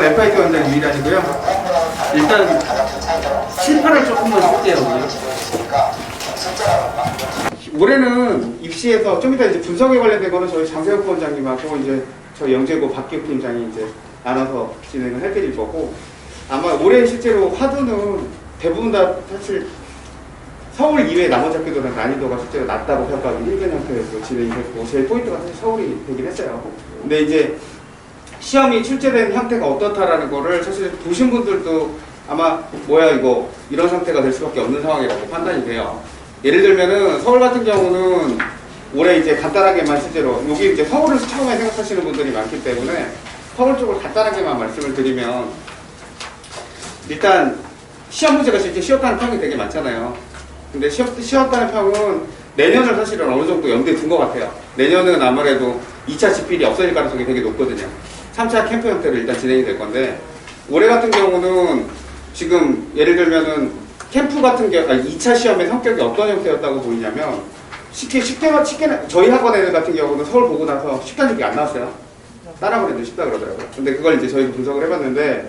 FIT 원장 유일하시고요. 일단 실파를 조금만 볼게요. 올해는 입시에서 좀 이따 이제 분석에 관련된 거는 저희 장세혁 원장님하고 이제 저희 영재고 박기욱 팀장이 이제 나눠서 진행을 해드릴 거고, 아마 올해 실제로 화두는 대부분 다 사실 서울 이외 나머지 학교들은 난이도가 실제로 낮다고 평가하기 힘든 형태로 진행이 됐고, 제일 포인트가 사실 서울이 되긴 했어요. 근데 이제 시험이 출제된 형태가 어떻다라는 거를 사실 보신 분들도 아마 뭐야 이거 이런 상태가 될 수밖에 없는 상황이라고 판단이 돼요. 예를 들면은 서울 같은 경우는 올해 이제 간단하게만 실제로 여기 이제 서울을 처음에 생각하시는 분들이 많기 때문에 서울 쪽을 간단하게만 말씀을 드리면, 일단 시험 문제가 실제 쉬웠다는 평이 되게 많잖아요. 근데 쉬웠다는 평은 내년을 사실은 어느 정도 염두에 둔 것 같아요. 내년은 아무래도 2차 지필이 없어질 가능성이 되게 높거든요. 3차 캠프 형태로 일단 진행이 될 건데, 올해 같은 경우는 지금 예를 들면은 캠프 같은 경우 2차 시험의 성격이 어떤 형태였다고 보이냐면, 쉽게 저희 학원 애들 같은 경우는 서울 보고 나서 10단식이 안 나왔어요. 다른 학원 애들 쉽다 그러더라고요. 근데 그걸 이제 저희도 분석을 해봤는데,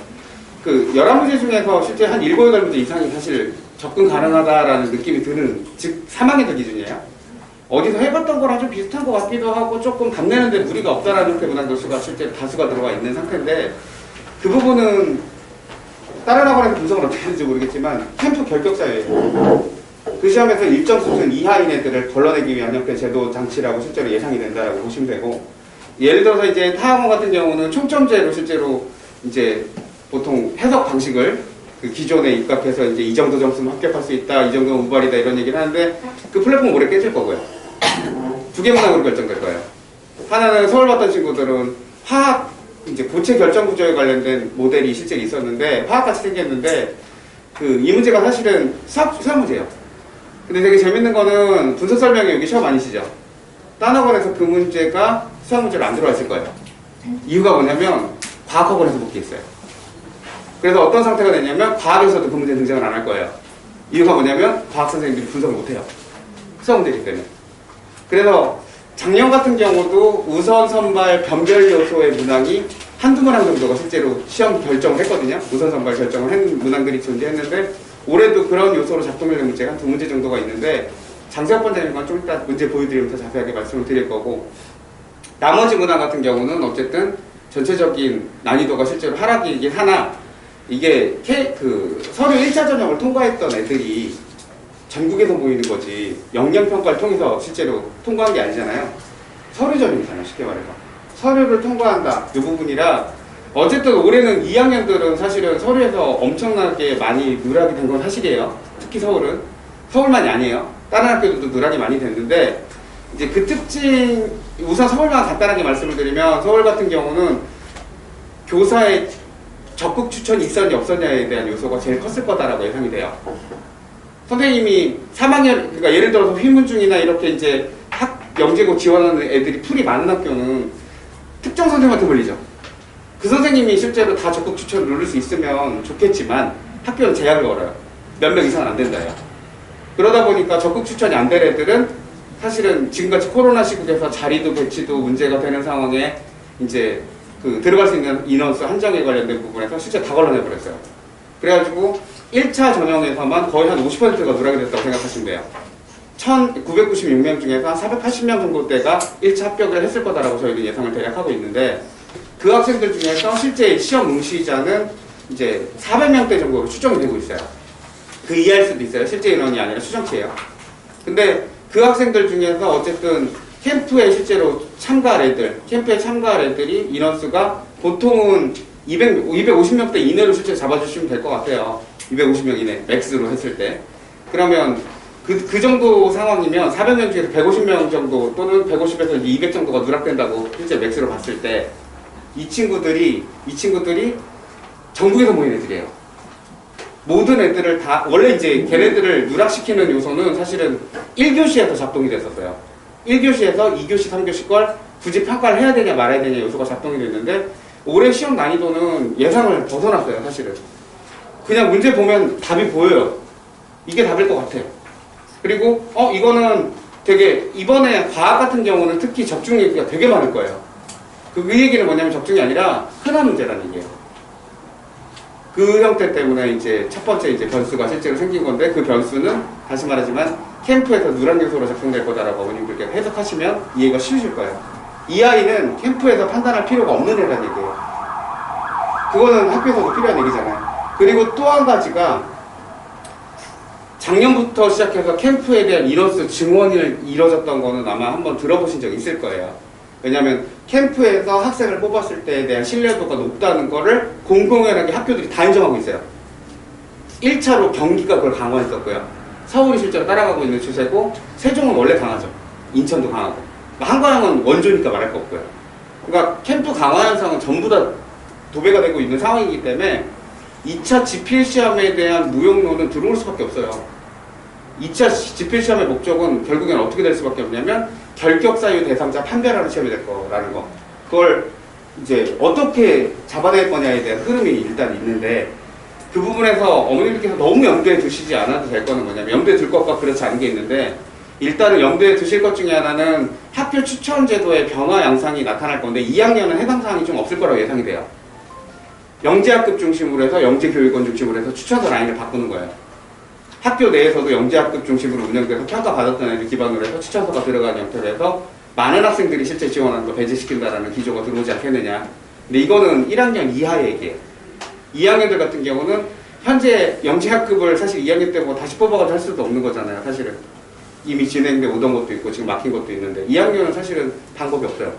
그 11문제 중에서 실제 한 7, 8문제 이상이 사실 접근 가능하다라는 느낌이 드는, 즉 3학년들 기준이에요. 어디서 해봤던 거랑 좀 비슷한 것 같기도 하고 조금 답내는데 무리가 없다라는 형태의 문항도수가 실제 다수가 들어가 있는 상태인데, 그 부분은 다른 학원에서 분석을 어떻게 했는지 모르겠지만 캠프 결격자예요. 그 시험에서 일정 수준 이하인 애들을 걸러내기 위한 형태의 제도 장치라고 실제로 예상이 된다라고 보시면 되고, 예를 들어서 이제 타 학원 같은 경우는 총점제로 실제로 이제 보통 해석 방식을 그 기존에 입각해서 이제 이 정도 점수면 합격할 수 있다, 이 정도면 우발이다 이런 얘기를 하는데, 그 플랫폼 올해 깨질 거고요. 두 개 문항으로 결정될 거예요. 하나는 서울 봤던 친구들은 화학 이제 고체 결정 구조에 관련된 모델이 실제 있었는데 화학같이 생겼는데, 그 이 문제가 사실은 수학 문제예요. 근데 되게 재밌는 거는 분석 설명이 여기 시험 아니시죠? 딴 학원에서 그 문제가 수학 문제로 안 들어와 있을 거예요. 이유가 뭐냐면 과학학원에서 복귀했어요. 그래서 어떤 상태가 되냐면 과학에서도 그 문제 등장을 안 할 거예요. 이유가 뭐냐면 과학 선생님들이 분석을 못해요. 수학 문제이기 때문에. 그래서 작년 같은 경우도 우선 선발 변별 요소의 문항이 한두 문항 정도가 실제로 시험 결정을 했거든요. 우선 선발 결정을 한 문항들이 존재했는데, 올해도 그런 요소로 작동되는 문제가 한 2문제 정도가 있는데, 장세혁 원장님과 좀 이따 문제 보여드리면서 자세하게 말씀을 드릴 거고, 나머지 문항 같은 경우는 어쨌든 전체적인 난이도가 실제로 하락이긴 하나, 이게 서류 1차 전형을 통과했던 애들이 전국에서 모이는 거지 영역평가를 통해서 실제로 통과한 게 아니잖아요. 서류 전형이잖아요, 쉽게 말해서. 서류를 통과한다, 이 부분이라. 어쨌든 올해는 2학년들은 사실은 서류에서 엄청나게 많이 누락이 된 건 사실이에요. 특히 서울은. 서울만이 아니에요. 다른 학교들도 누락이 많이 됐는데, 이제 그 특징, 우선 서울만 간단하게 말씀을 드리면, 서울 같은 경우는 교사의 적극 추천이 있었냐 없었냐에 대한 요소가 제일 컸을 거다라고 예상이 돼요. 선생님이 3학년, 그러니까 예를 들어서 휘문중이나 이렇게 이제 영재고 지원하는 애들이 풀이 많은 학교는 특정 선생님한테 걸리죠. 그 선생님이 실제로 다 적극 추천을 누를 수 있으면 좋겠지만 학교는 제약을 걸어요. 몇 명 이상은 안 된다요. 그러다 보니까 적극 추천이 안 될 애들은 사실은 지금같이 코로나 시국에서 자리도 배치도 문제가 되는 상황에 이제 그 들어갈 수 있는 인원수 한정에 관련된 부분에서 실제 다 걸러내버렸어요. 그래가지고 1차 전형에서만 거의 한 50%가 누락이 됐다고 생각하시면 돼요. 1996명 중에서 한 480명 정도대가 1차 합격을 했을 거다라고 저희는 예상을 대략 하고 있는데, 그 학생들 중에서 실제 시험 응시자는 이제 400명대 정도로 추정이 되고 있어요. 그 이하일 수도 있어요. 실제 인원이 아니라 추정치예요. 근데 그 학생들 중에서 어쨌든 캠프에 실제로 참가할 애들, 캠프에 참가할 애들이 인원수가 보통은 250명대 이내로 실제 잡아주시면 될 것 같아요. 250명 이내, 맥스로 했을 때. 그러면 그 정도 상황이면 400명 중에서 150명 정도 또는 150에서 200 정도가 누락된다고 실제 맥스로 봤을 때, 이 친구들이 전국에서 모인 애들이에요. 모든 애들을 다, 원래 이제 걔네들을 누락시키는 요소는 사실은 1교시에서 작동이 됐었어요. 1교시에서 2교시, 3교시 걸 굳이 평가를 해야 되냐 말아야 되냐 요소가 작동이 됐는데, 올해 시험 난이도는 예상을 벗어났어요, 사실은. 그냥 문제 보면 답이 보여요. 이게 답일 것 같아요. 그리고 이거는 되게, 이번에 과학 같은 경우는 특히 적중 얘기가 되게 많을 거예요. 그 얘기는 뭐냐면 적중이 아니라 흔한 문제라는 얘기예요. 그 형태 때문에 이제 첫 번째 이제 변수가 실제로 생긴 건데, 그 변수는 다시 말하지만 캠프에서 누락 요소로 작동될 거다라고 어머님들께서 해석하시면 이해가 쉬우실 거예요. 이 아이는 캠프에서 판단할 필요가 없는 애라는 얘기예요. 그거는 학교에서도 필요한 얘기잖아요. 그리고 또 한 가지가 작년부터 시작해서 캠프에 대한 이로써 증원이 이루어졌던 거는 아마 한번 들어보신 적 있을 거예요. 왜냐하면 캠프에서 학생을 뽑았을 때에 대한 신뢰도가 높다는 거를 공공연하게 학교들이 다 인정하고 있어요. 1차로 경기가 그걸 강화했었고요. 서울이 실제로 따라가고 있는 추세고, 세종은 원래 강하죠. 인천도 강하고. 한과장은 원조니까 말할 거 없고요. 그러니까 캠프 강화 현상은 전부 다 도배가 되고 있는 상황이기 때문에 2차 지필시험에 대한 무용론은 들어올 수밖에 없어요. 2차 지필시험의 목적은 결국엔 어떻게 될 수밖에 없냐면 결격사유 대상자 판별하는 시험이 될 거라는 거. 그걸 이제 어떻게 잡아낼 거냐에 대한 흐름이 일단 있는데, 그 부분에서 어머님들께서 너무 염두에 두시지 않아도 될 거는 뭐냐면, 염두에 둘 것과 그렇지 않은 게 있는데, 일단은 염두에 두실 것 중에 하나는 학교 추천 제도의 변화 양상이 나타날 건데, 2학년은 해당 사항이 좀 없을 거라고 예상이 돼요. 영재학급 중심으로 해서 영재교육원 중심으로 해서 추천서 라인을 바꾸는 거예요. 학교 내에서도 영재학급 중심으로 운영돼서 평가받았던 애들 기반으로 해서 추천서가 들어가는 형태로 해서 많은 학생들이 실제 지원하는 거 배제시킨다라는 기조가 들어오지 않겠느냐. 근데 이거는 1학년 이하의 얘기예요. 2학년들 같은 경우는 현재 영재학급을 사실 2학년 때 뭐 다시 뽑아가지고 할 수도 없는 거잖아요. 사실은 이미 진행돼 오던 것도 있고 지금 막힌 것도 있는데, 2학년은 사실은 방법이 없어요.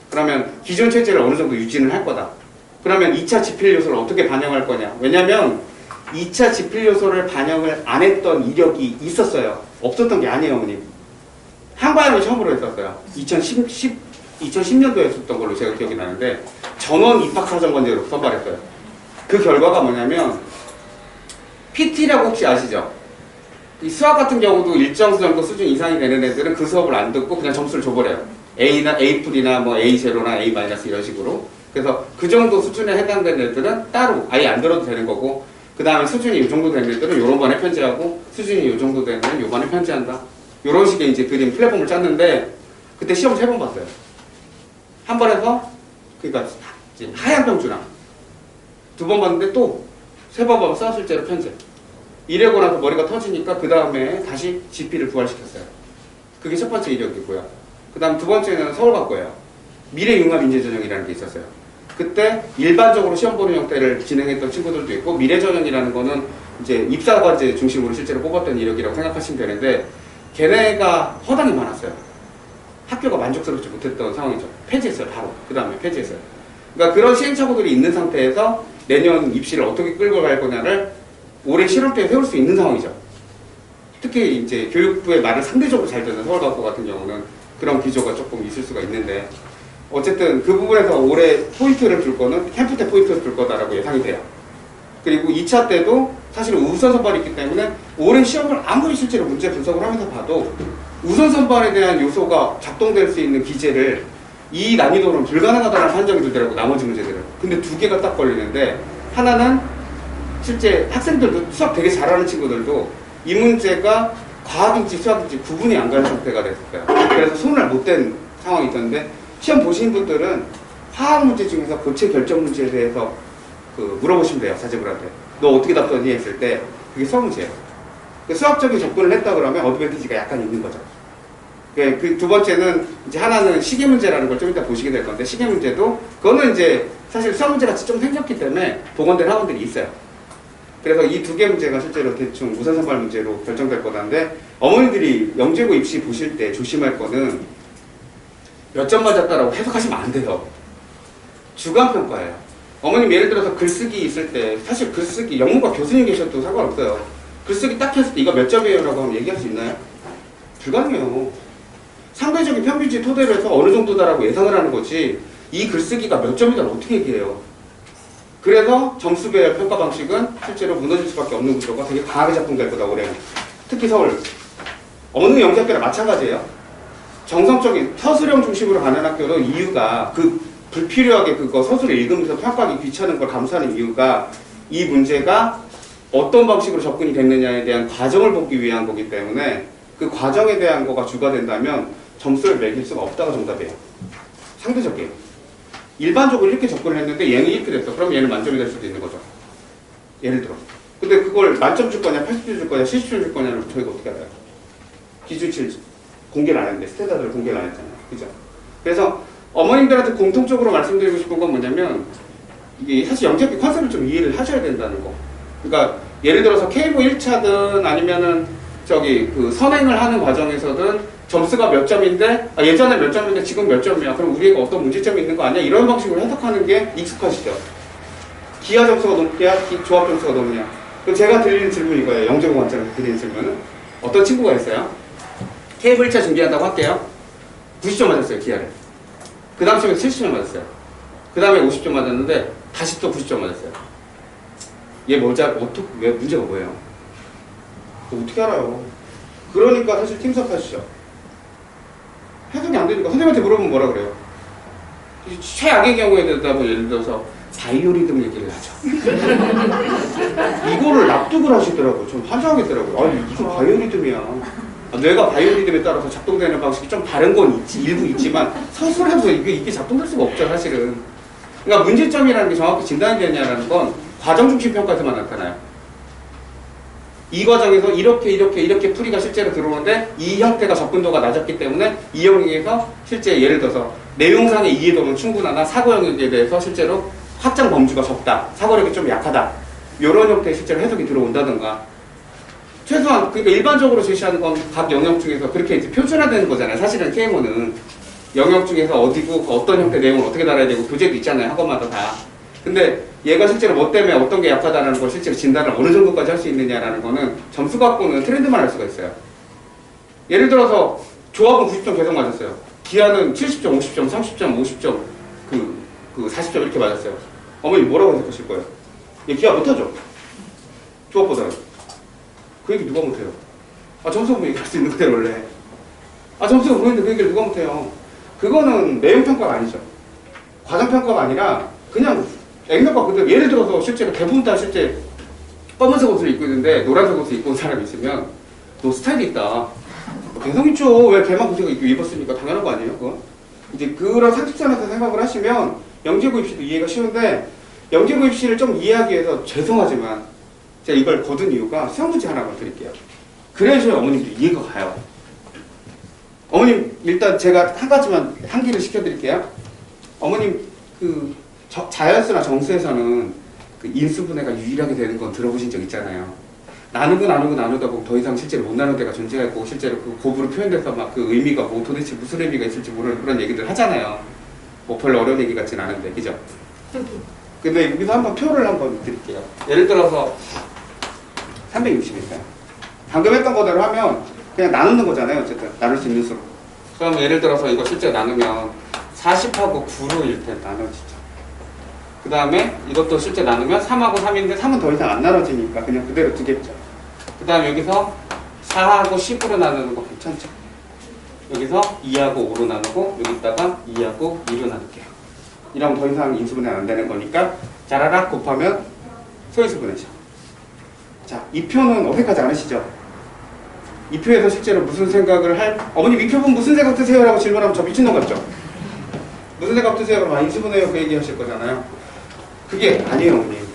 그러면 기존 체제를 어느 정도 유지는 할 거다. 그러면 2차 지필 요소를 어떻게 반영할 거냐. 왜냐면 2차 지필 요소를 반영을 안 했던 이력이 있었어요. 없었던 게 아니에요, 어머님. 한과형을 처음으로 했었어요. 2010년도에 했었던 걸로 제가 기억이 나는데, 전원 입학사정관제로 선발했어요. 그 결과가 뭐냐면, PT라고 혹시 아시죠? 이 수학 같은 경우도 일정 정도 수준 이상이 되는 애들은 그 수업을 안 듣고 그냥 점수를 줘버려요. A나 A+이나 뭐 A0나 A- 이런 식으로. 그래서 그 정도 수준에 해당되는 애들은 따로 아예 안 들어도 되는 거고, 그 다음에 수준이 이 정도 되는 애들은 요런 반에 편지하고, 수준이 이 정도 되는 애들은 요 반에 편지한다. 요런 식의 이제 그림 플랫폼을 짰는데, 그때 시험 3번 봤어요. 한 번 해서, 그러니까 하얀 병주랑 2번 봤는데 또 3번 봐서 실제로 편지. 이래고 나서 머리가 터지니까 그 다음에 다시 GP를 부활시켰어요. 그게 첫 번째 이력이고요. 그 다음 두 번째는 서울과거예요. 미래융합인재전형이라는 게 있었어요. 그때 일반적으로 시험 보는 형태를 진행했던 친구들도 있고, 미래전형이라는 거는 이제 입사과제 중심으로 실제로 뽑았던 이력이라고 생각하시면 되는데, 걔네가 허당이 많았어요. 학교가 만족스럽지 못했던 상황이죠. 폐지했어요, 바로. 그 다음에 폐지했어요. 그러니까 그런 시행착오들이 있는 상태에서 내년 입시를 어떻게 끌고 갈 거냐를 올해 실험때에 세울 수 있는 상황이죠. 특히 이제 교육부의 말을 상대적으로 잘 듣는 서울과거 같은 경우는 그런 기조가 조금 있을 수가 있는데, 어쨌든 그 부분에서 올해 포인트를 줄 거는 캠프 때 포인트를 줄 거다라고 예상이 돼요. 그리고 2차 때도 사실은 우선 선발이 있기 때문에 올해 시험을 아무리 실제로 문제 분석을 하면서 봐도 우선 선발에 대한 요소가 작동될 수 있는 기제를 이 난이도는 불가능하다는 판정이 들더라고, 나머지 문제들은. 근데 2개가 딱 걸리는데, 하나는 실제 학생들도 수학 되게 잘하는 친구들도 이 문제가 과학인지 수학인지 구분이 안 가는 상태가 됐어요. 그래서 손을 못 댄 상황이 있었는데, 시험 보신 분들은 화학 문제 중에서 고체 결정 문제에 대해서 물어보시면 돼요, 자제분한테. 너 어떻게 답했니? 했을 때 그게 수학 문제예요. 수학적인 접근을 했다 그러면 어드밴티지가 약간 있는 거죠. 그 두 번째는 이제 하나는 시계 문제라는 걸 좀 이따 보시게 될 건데, 시계 문제도 그거는 이제 사실 수학 문제 같이 좀 생겼기 때문에 복원된 학원들이 있어요. 그래서 이 2개 문제가 실제로 대충 우선 선발 문제로 결정될 거다는데, 어머니들이 영재고 입시 보실 때 조심할 거는 몇 점 맞았다라고 해석하시면 안 돼요. 주관평가예요. 어머님 예를 들어서 글쓰기 있을 때, 사실 글쓰기 영문과 교수님 계셔도 상관없어요. 글쓰기 딱 했을 때 이거 몇 점이에요? 라고 하면 얘기할 수 있나요? 불가능해요. 상대적인 평균치 토대로 해서 어느 정도다라고 예상을 하는 거지, 이 글쓰기가 몇 점이다를 어떻게 얘기해요? 그래서 점수배열 평가 방식은 실제로 무너질 수밖에 없는 구조가 되게 강하게 작동될 거다, 올해는. 특히 서울. 어느 영재학교나 마찬가지예요. 정성적인 서술형 중심으로 가는 학교도 이유가, 그 불필요하게 그거 서술을 읽으면서 평가하기 귀찮은 걸 감수하는 이유가, 이 문제가 어떤 방식으로 접근이 됐느냐에 대한 과정을 보기 위한 거기 때문에, 그 과정에 대한 거가 주가 된다면 점수를 매길 수가 없다가 정답이에요. 상대적이에요. 일반적으로 이렇게 접근을 했는데 얘는 이렇게 됐어. 그럼 얘는 만점이 될 수도 있는 거죠. 예를 들어. 근데 그걸 만점 줄 거냐, 80점 줄 거냐, 70점 줄 거냐를 저희가 어떻게 알아요? 기준치를 공개를 안 했는데, 스탠다드를 공개를 안 했잖아요. 그죠? 그래서 어머님들한테 공통적으로 말씀드리고 싶은 건 뭐냐면, 이게 사실 영재학교 컨셉을 좀 이해를 하셔야 된다는 거. 그러니까 예를 들어서 K부 1차든 아니면은 저기 그 선행을 하는 과정에서든 점수가 몇 점인데 예전에 몇 점인데 지금 몇 점이야. 그럼 우리 애가 어떤 문제점이 있는 거 아니야? 이런 방식으로 해석하는 게 익숙하시죠? 기하 점수가 높냐? 조합 점수가 높냐? 그럼 제가 드리는 질문이 이거예요. 영재고 관점에서 드리는 질문은 어떤 친구가 있어요? K부 1차 준비한다고 할게요. 90점 맞았어요. 기하를. 그 다음 시험에 70점 맞았어요. 그 다음에 50점 맞았는데 다시 또 90점 맞았어요. 얘 왜 문제가 뭐예요? 어떻게 알아요? 그러니까 사실 팀 수업 하시죠. 해석이 안 되니까 선생님한테 물어보면 뭐라 그래요? 최악의 경우에 대해서 예를 들어서 바이오리듬 얘기를 하죠. 이거를 납득을 하시더라고요. 좀 환장하겠더라고요. 아니 무슨 바이오리듬이야. 뇌가 바이오리듬에 따라서 작동되는 방식이 좀 다른 건 일부 있지만 서술해서 이게 작동될 수가 없죠 사실은. 그러니까 문제점이라는 게 정확히 진단이 되냐라는 건 과정 중심 평가에서만 나타나요. 이 과정에서 이렇게 풀이가 실제로 들어오는데 이 형태가 접근도가 낮았기 때문에 이 영역에서 실제 예를 들어서 내용상의 이해도는 충분하나 사고 영역에 대해서 실제로 확장 범주가 적다. 사고력이 좀 약하다. 이런 형태의 실제로 해석이 들어온다든가 최소한 그러니까 일반적으로 제시하는 건 각 영역 중에서 그렇게 이제 표준화되는 거잖아요. 사실은 KMO는 영역 중에서 어디고 어떤 형태 내용을 어떻게 달아야 되고 교재도 있잖아요. 학원마다 다. 근데 얘가 실제로 뭐 때문에 어떤 게 약하다는 걸 실제로 진단을 어느 정도까지 할 수 있느냐라는 거는 점수 갖고는 트렌드만 알 수가 있어요. 예를 들어서 조합은 90점 계속 맞았어요. 기하는 70점, 50점, 30점, 50점, 40점 이렇게 맞았어요. 어머니 뭐라고 생각하실 거예요? 얘 기하 못하죠? 조합보다는. 그 얘기 누가 못해요? 점수가 뭐 얘기할 수 있는 거예요 원래. 점수가 모르는데 그 얘기를 누가 못해요? 그거는 내용평가가 아니죠. 과정평가가 아니라 그냥 액면과 그대로 예를 들어서 실제로 대부분 다 실제 검은색 옷을 입고 있는데 노란색 옷을 입고 온 사람이 있으면 너 스타일이 있다. 개성 있죠. 왜 걔만 그 색을 입었으니까 당연한 거 아니에요? 그건? 이제 그런 상식선에서 생각을 하시면 영재고 입시도 이해가 쉬운데 영재고 입시를 좀 이해하기 위해서 죄송하지만 제가 이걸 거둔 이유가 수학 문제 하나만 드릴게요. 그래야지 어머님도 이해가 가요. 어머님 일단 제가 한 가지만 상기를 시켜드릴게요. 어머님 자연수나 정수에서는 그 인수분해가 유일하게 되는 건 들어보신 적 있잖아요. 나누다 보면 더 이상 실제로 못 나눈 데가 존재하고 실제로 그 곱으로 표현돼서 막 그 의미가 뭐 도대체 무슨 의미가 있을지 모르는 그런 얘기들 하잖아요. 뭐 별로 어려운 얘기 같진 않은데 그죠? 근데 여기서 한번 표를 한번 드릴게요. 예를 들어서 360입니다. 방금 했던 거대로 하면 그냥 나누는 거잖아요. 어쨌든 나눌 수 있는 수로. 그럼 예를 들어서 이거 실제 나누면 40하고 9로 이렇게 나눠지죠. 그 다음에 이것도 실제 나누면 3하고 3인데 3은 더 이상 안 나눠지니까 그냥 그대로 두겠죠. 그 다음에 여기서 4하고 10으로 나누는 거 괜찮죠? 여기서 2하고 5로 나누고 여기다가 2하고 2로 나눌게요. 이러면 더 이상 인수분해 안 되는 거니까 자라락 곱하면 소인수분해죠. 자, 이 표는 어색하지 않으시죠? 이 표에서 실제로 무슨 생각을 어머님 이 표 보면 무슨 생각 드세요? 라고 질문하면 저 미친놈 같죠? 무슨 생각 드세요? 그럼 인수분해요 그 얘기 하실 거잖아요. 그게 아니에요 어머님.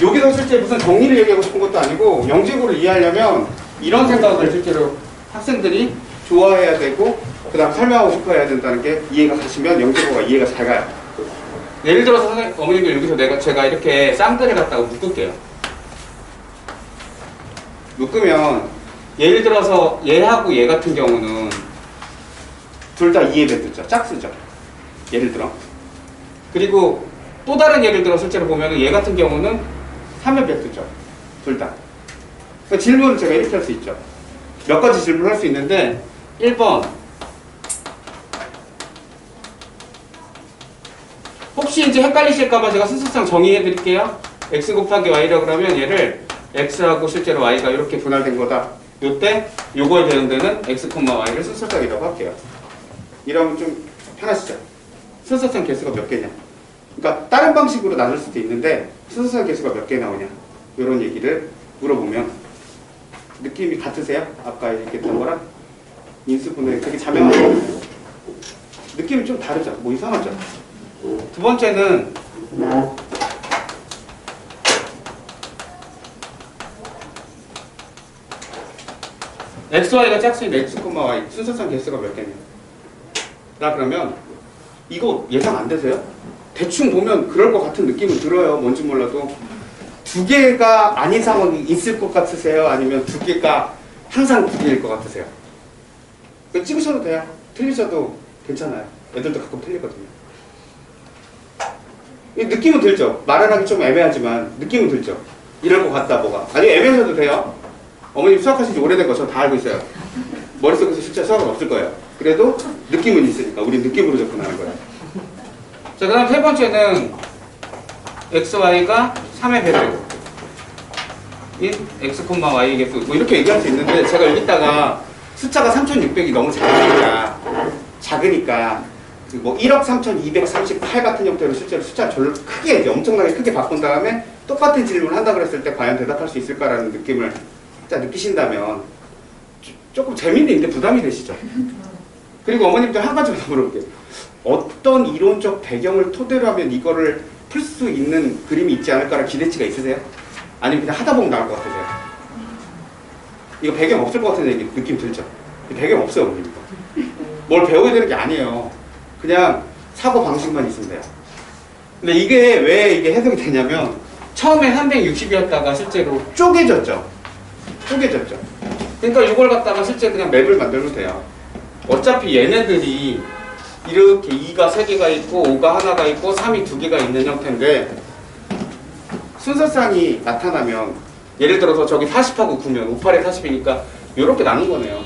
여기서 실제 무슨 정리를 얘기하고 싶은 것도 아니고 영재고를 이해하려면 이런 생각을 실제로 학생들이 좋아해야 되고 그 다음 설명하고 싶어 해야 된다는 게 이해가 가시면 영재고가 이해가 잘 가요. 예를 들어서 어머님들 여기서 제가 이렇게 쌍들을 갖다가 묶을게요. 묶으면 예를 들어서 얘하고 얘 같은 경우는 둘 다 2의 배트죠. 짝수죠. 예를 들어. 그리고 또 다른 예를 들어 실제로 보면 얘 같은 경우는 3의 배트죠. 둘 다. 그러니까 질문을 제가 이렇게 할 수 있죠. 몇 가지 질문을 할 수 있는데 1번 혹시 이제 헷갈리실까봐 제가 순서상 정의해 드릴게요. x 곱하기 y라고 그러면 얘를 x하고 실제로 y가 이렇게 분할된 거다. 요때 요거에 대응되는 x, y를 순서상이라고 할게요. 이러면 좀 편하시죠? 순서상 개수가 몇 개냐? 그러니까 다른 방식으로 나눌 수도 있는데 순서상 개수가 몇 개 나오냐? 이런 얘기를 물어보면 느낌이 같으세요? 아까 얘기했던 거랑 인수분해 되게 자명하죠? 느낌이 좀 다르죠? 뭐 이상하죠? 두 번째는 XY가 짝수인 X, Y 순서상 개수가 몇 개냐? 나 그러면 이거 예상 안 되세요? 대충 보면 그럴 것 같은 느낌은 들어요. 뭔지 몰라도. 두 개가 아닌 상황이 있을 것 같으세요? 아니면 두 개가 항상 두 개일 것 같으세요? 찍으셔도 돼요. 틀리셔도 괜찮아요. 애들도 가끔 틀리거든요. 느낌은 들죠? 말을 하기 좀 애매하지만 느낌은 들죠? 이럴 것 같다 뭐가. 아니 애매하셔도 돼요. 어머님 수학하신 지 오래된 거 저 다 알고 있어요. 머릿속에서 실제 수학은 없을 거예요. 그래도 느낌은 있으니까 우리 느낌으로 접근하는 거예요. 자, 그 다음 세 번째는 XY가 3의 배제곱 인 X, Y의 개수 뭐 이렇게 얘기할 수 있는데 제가 여기다가 숫자가 3600이 너무 작으니까 뭐 1억 3238 같은 형태로 실제로 숫자를 절로 크게 이제 엄청나게 크게 바꾼 다음에 똑같은 질문을 한다 그랬을 때 과연 대답할 수 있을까라는 느낌을 진짜 느끼신다면 조금 재밌는데 부담이 되시죠? 그리고 어머님들 한 가지만 더 물어볼게요. 어떤 이론적 배경을 토대로 하면 이거를 풀 수 있는 그림이 있지 않을까라는 기대치가 있으세요? 아니면 그냥 하다 보면 나올 것 같으세요? 이거 배경 없을 것 같은 느낌 들죠? 배경 없어요, 어머님 이거. 뭘 배워야 되는 게 아니에요. 그냥 사고 방식만 있으면 돼요. 근데 이게 왜 이게 해석이 되냐면 처음에 360이었다가 실제로 쪼개졌죠. 그러니까 이걸 갖다가 실제 그냥 맵을 만들면 돼요. 어차피 얘네들이 이렇게 2가 3개가 있고 5가 하나가 있고 3이 2개가 있는 형태인데 순서상이 나타나면 예를 들어서 저기 40하고 9면 58에 40이니까 이렇게 나눈 거네요.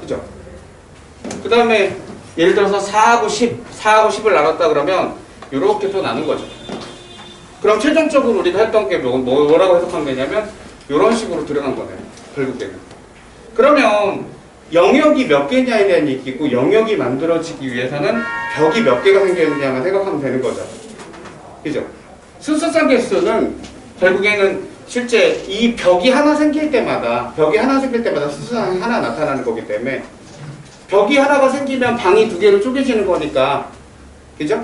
그죠? 그 다음에 예를 들어서 4하고 10을 나눴다 그러면 이렇게 또 나눈 거죠. 그럼 최종적으로 우리가 했던 게 뭐라고 해석하면 되냐면 이런 식으로 들어간 거네요. 결국에는. 그러면 영역이 몇 개냐에 대한 얘기고 영역이 만들어지기 위해서는 벽이 몇 개가 생겼느냐만 생각하면 되는 거죠. 그죠? 순서상 개수는 결국에는 실제 이 벽이 하나 생길 때마다 순서상이 하나 나타나는 거기 때문에 벽이 하나가 생기면 방이 2개로 쪼개지는 거니까 그죠?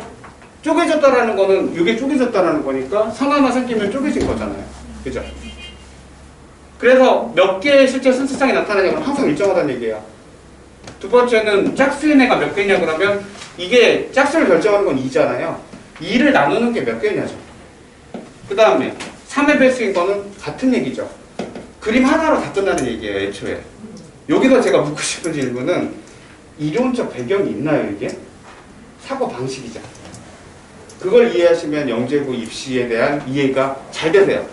쪼개졌다라는 거는 이게 쪼개졌다라는 거니까 선 하나 생기면 쪼개진 거잖아요. 그죠? 그래서 몇 개의 실제 순서상이 나타나냐면 항상 일정하다는 얘기예요. 두 번째는 짝수인 애가 몇 개냐 그러면 이게 짝수를 결정하는 건 2잖아요. 2를 나누는 게 몇 개냐죠. 그 다음에 3의 배수인 거는 같은 얘기죠. 그림 하나로 다 끝나는 얘기예요. 애초에. 여기서 제가 묻고 싶은 질문은 이론적 배경이 있나요 이게? 사고 방식이죠. 그걸 이해하시면 영재고 입시에 대한 이해가 잘 되세요.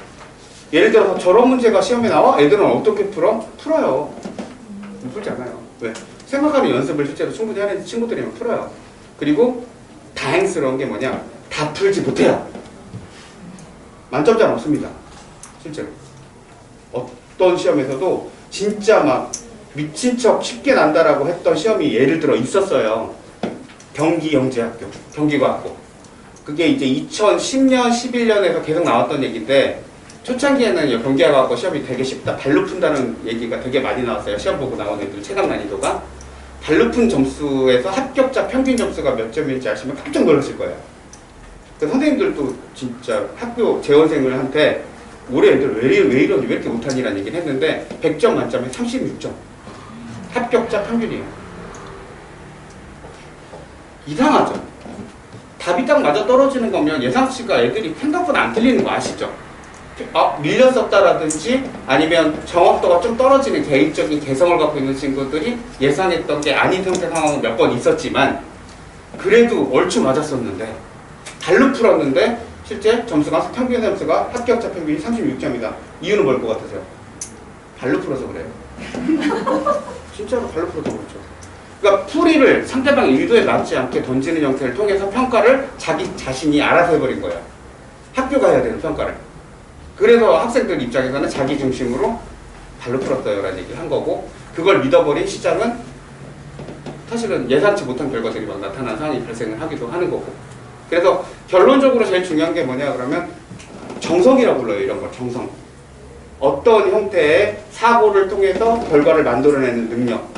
예를 들어서 저런 문제가 시험에 나와? 애들은 어떻게 풀어? 풀어요. 못 풀지 않아요. 왜? 생각하는 연습을 실제로 충분히 하는 친구들이면 풀어요. 그리고 다행스러운 게 뭐냐? 다 풀지 못해요. 만점자는 없습니다. 실제로. 어떤 시험에서도 진짜 막 미친 척 쉽게 난다라고 했던 시험이 예를 들어 있었어요. 경기영재학교, 경기과학고. 그게 이제 2010년, 11년에서 계속 나왔던 얘기인데 초창기에는 경기과학고 시험이 되게 쉽다. 발로 푼다는 얘기가 되게 많이 나왔어요. 시험 보고 나온 애들 최강 난이도가. 발로 푼 점수에서 합격자 평균 점수가 몇 점일지 아시면 깜짝 놀라실 거예요. 선생님들도 진짜 학교 재원생을 한테 올해 애들 왜 이러니 왜 이렇게 못하니라는 얘기를 했는데 100점 만점에 36점. 합격자 평균이에요. 이상하죠? 답이 딱 맞아 떨어지는 거면 예상치가 애들이 생각보다 안 틀리는 거 아시죠? 밀렸었다라든지 아니면 정확도가 좀 떨어지는 개인적인 개성을 갖고 있는 친구들이 예상했던 게 아닌 형태 상황은 몇 번 있었지만 그래도 얼추 맞았었는데 발로 풀었는데 실제 점수가 평균 점수가 합격자 평균이 36점이다. 이유는 뭘 것 같으세요? 발로 풀어서 그래요. 진짜로 발로 풀어서 그렇죠. 그러니까 풀이를 상대방 의도에 맞지 않게 던지는 형태를 통해서 평가를 자기 자신이 알아서 해버린 거예요. 학교가 해야 되는 평가를. 그래서 학생들 입장에서는 자기 중심으로 발로 풀었어요 라는 얘기를 한 거고 그걸 믿어버린 시장은 사실은 예상치 못한 결과들이 막 나타난 상황이 발생을 하기도 하는 거고 그래서 결론적으로 제일 중요한 게 뭐냐 그러면 정성이라고 불러요. 이런 걸 정성. 어떤 형태의 사고를 통해서 결과를 만들어내는 능력.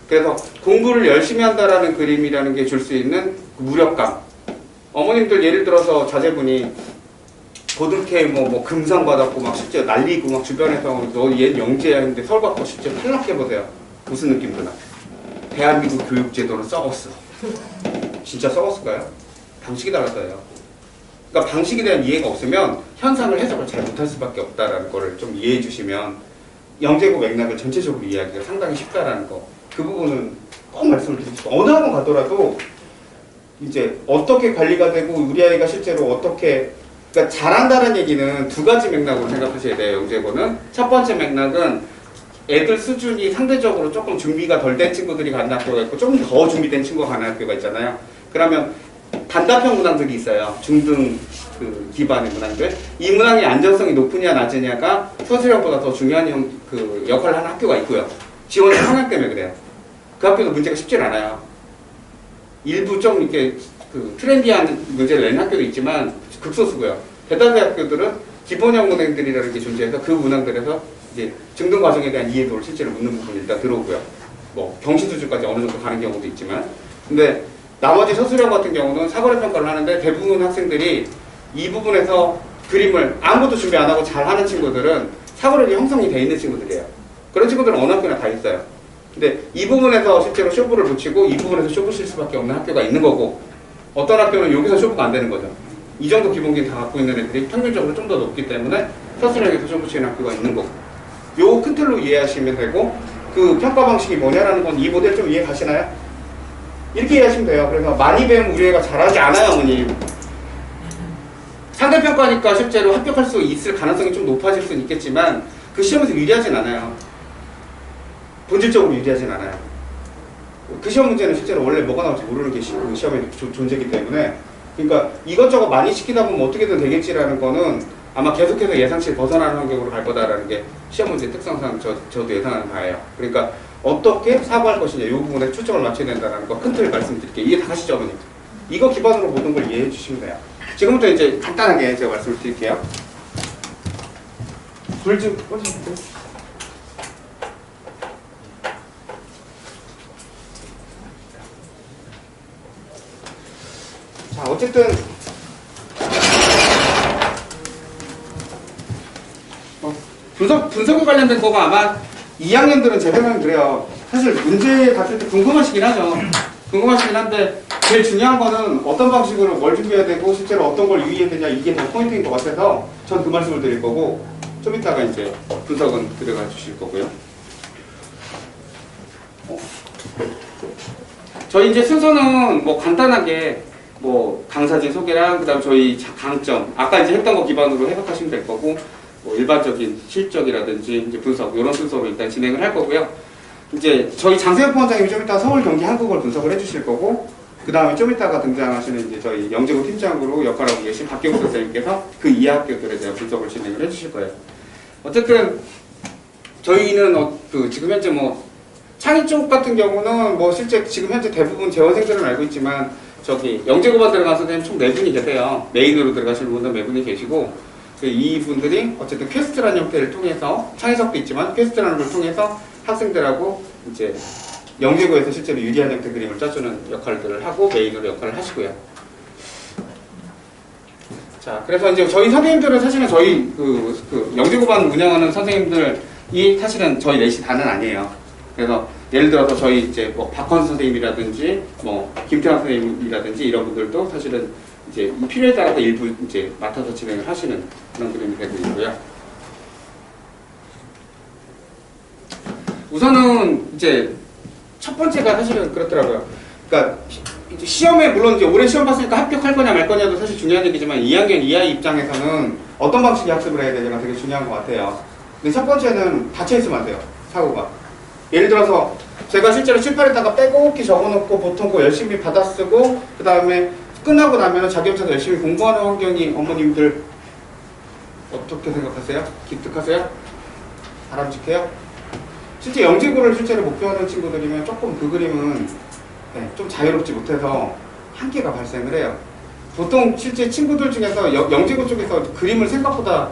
그래서 공부를 열심히 한다라는 그림이라는 게 줄 수 있는 무력감. 어머님들 예를 들어서 자제분이 보드케 뭐 금상 받았고 막 실제 난리고 막 주변에서 너 얘 영재야 했는데 서울 갖고 실제 탈락해보세요. 무슨 느낌 드나? 대한민국 교육제도는 썩었어. 진짜 썩었을까요? 방식이 달라서요. 그러니까 방식에 대한 이해가 없으면 현상을 해석을 잘 못할 수밖에 없다라는 거를 좀 이해해 주시면 영재고 맥락을 전체적으로 이해하기가 상당히 쉽다라는 거. 그 부분은 꼭 말씀을 드리고 싶어요. 어느 학원 가더라도 이제 어떻게 관리가 되고 우리 아이가 실제로 어떻게 그러니까 잘한다는 얘기는 두 가지 맥락으로 생각하셔야 돼요. 영재고는 첫 번째 맥락은 애들 수준이 상대적으로 조금 준비가 덜 된 친구들이 가는 학교가 있고 조금 더 준비된 친구가 가는 학교가 있잖아요. 그러면 단답형 문항들이 있어요. 중등 그 기반의 문항들. 이 문항의 안정성이 높으냐 낮으냐가 서술형보다 더 중요한 그 역할을 하는 학교가 있고요. 지원의 성향 때문에 그래요. 그 학교도 문제가 쉽진 않아요. 일부 좀 이렇게 그 트렌디한 문제를 내는 학교도 있지만 극소수고요. 대다수의 학교들은 기본형 문항들이라는 게 존재해서 그 문항들에서 이제 중등 과정에 대한 이해도를 실제로 묻는 부분이 일단 들어오고요. 뭐 경시 수준까지 어느 정도 가는 경우도 있지만, 근데 나머지 서술형 같은 경우는 사거리 평가를 하는데 대부분 학생들이 이 부분에서 그림을 아무것도 준비 안 하고 잘 하는 친구들은 사거리가 형성이 돼 있는 친구들이에요. 그런 친구들은 어느 학교나 다 있어요. 근데 이 부분에서 실제로 쇼부를 붙이고 이 부분에서 쇼부 칠 수밖에 없는 학교가 있는 거고, 어떤 학교는 여기서 쇼부가 안 되는 거죠. 이 정도 기본기 다 갖고 있는 애들이 평균적으로 좀 더 높기 때문에 서술형에서 쇼부 치는 학교가 있는 거고, 요 큰 틀로 이해하시면 되고, 그 평가 방식이 뭐냐라는 건 이 모델 좀 이해 가시나요? 이렇게 이해하시면 돼요. 그래서 많이 배우면 우리 애가 잘하지 않아요, 어머님. 상대평가니까 실제로 합격할 수 있을 가능성이 좀 높아질 수는 있겠지만 그 시험에서 유리하진 않아요. 본질적으로 유리하진 않아요. 그 시험 문제는 실제로 원래 뭐가 나올지 모르는 게 그 시험의 존재이기 때문에, 그러니까 이것저것 많이 시키다 보면 어떻게든 되겠지라는 거는 아마 계속해서 예상치를 벗어나는 환경으로 갈 거다라는 게 시험 문제 특성상 저도 예상하는 바예요. 그러니까 어떻게 사고할 것이냐, 이 부분에 초점을 맞춰야 된다는 거 큰 틀 말씀드릴게요. 이해 다 가시죠, 어머님? 이거 기반으로 모든 걸 이해해 주시면 돼요. 지금부터 이제 간단하게 제가 말씀을 드릴게요. 불 좀 꺼주시면 자, 어쨌든 분석에 관련된 거가 아마 2학년들은 제 생각엔 그래요. 사실 문제 갔을 때 궁금하시긴 하죠. 궁금하시긴 한데 제일 중요한 거는 어떤 방식으로 뭘 준비해야 되고 실제로 어떤 걸 유의해야 되냐, 이게 더 포인트인 것 같아서 전 그 말씀을 드릴 거고, 좀 이따가 이제 분석은 들어가 주실 거고요. 저희 이제 순서는 뭐 간단하게 뭐 강사진 소개랑 그다음 저희 강점, 아까 이제 했던 거 기반으로 해석하시면 될 거고, 뭐 일반적인 실적이라든지 이제 분석, 이런 순서로 일단 진행을 할 거고요. 이제 저희 장세혁 원장님이 좀 이따 서울 경기 한국어를 분석을 해주실 거고, 그 다음에 좀 이따가 등장하시는 이제 저희 영재고 팀장으로 역할하고 계신 박경수 선생님께서 그 이하 학교들에 대한 분석을 진행을 해주실 거예요. 어쨌든 저희는 지금 현재 뭐 창의 쪽 같은 경우는 뭐 실제 지금 현재 대부분 재원생들은 알고 있지만 저기 영재고반 들어간 선생님 총 4분이 계세요. 메인으로 들어가시는 분들 4분이 계시고, 이분들이 어쨌든 퀘스트라는 형태를 통해서, 창의석도 있지만 퀘스트라는 걸 통해서 학생들하고 이제 영재고에서 실제로 유리한 형태 그림을 짜주는 역할들을 하고 메인으로 역할을 하시고요. 자, 그래서 이제 저희 선생님들은 사실은 저희 그 영재고반 운영하는 선생님들이 사실은 저희 넷이 다는 아니에요. 그래서 예를 들어서 저희 이제 뭐 박헌 선생님이라든지 뭐 김태환 선생님이라든지 이런 분들도 사실은 이제 필요에 따라서 일부 이제 맡아서 진행을 하시는 그런 그림이 되고 있고요. 우선은 이제 첫 번째가 사실은 그렇더라고요. 그러니까 이제 시험에 물론 이제 올해 시험 봤으니까 합격할 거냐 말 거냐도 사실 중요한 얘기지만 2학년 이하의 입장에서는 어떤 방식의 학습을 해야 되냐가 되게 중요한 것 같아요. 근데 첫 번째는 닫혀 있으면 안 돼요. 사고가. 예를 들어서 제가 실제로 칠판에다가 빼곡히 적어놓고 보통 거 열심히 받아쓰고 그 다음에 끝나고 나면 자기 혼자서 열심히 공부하는 환경이 어머님들 어떻게 생각하세요? 기특하세요? 바람직해요? 실제 영재고를 실제로 목표하는 친구들이면 조금 그 그림은 좀 자유롭지 못해서 한계가 발생을 해요. 보통 실제 친구들 중에서 영재고 쪽에서 그림을 생각보다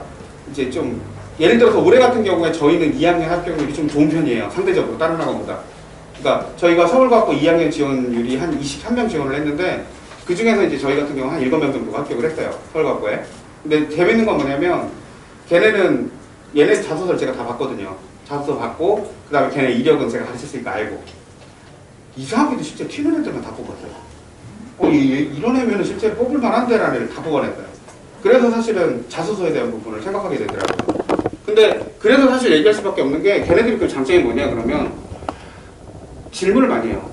이제 좀 예를 들어서 올해 같은 경우에 저희는 2학년 합격률이 좀 좋은 편이에요. 상대적으로 다른 학원보다. 그러니까 저희가 서울과학고 2학년 지원율이 한 23명 지원을 했는데 그 중에서 이제 저희 같은 경우 한 7명 정도가 합격을 했어요. 서울과학고에. 근데 재밌는 건 뭐냐면 얘네 자소서를 제가 다 봤거든요. 자소서 봤고 그 다음에 걔네 이력은 제가 가르쳤으니까 알고 이상하게도 실제 튀는 애들만 다 뽑았어요. 이런 애면은 실제로 뽑을 만한데 라는 애를 다 뽑아냈어요. 그래서 사실은 자소서에 대한 부분을 생각하게 되더라고요. 근데 그래서 사실 얘기할 수밖에 없는 게 걔네들이 그 장점이 뭐냐 그러면 질문을 많이 해요.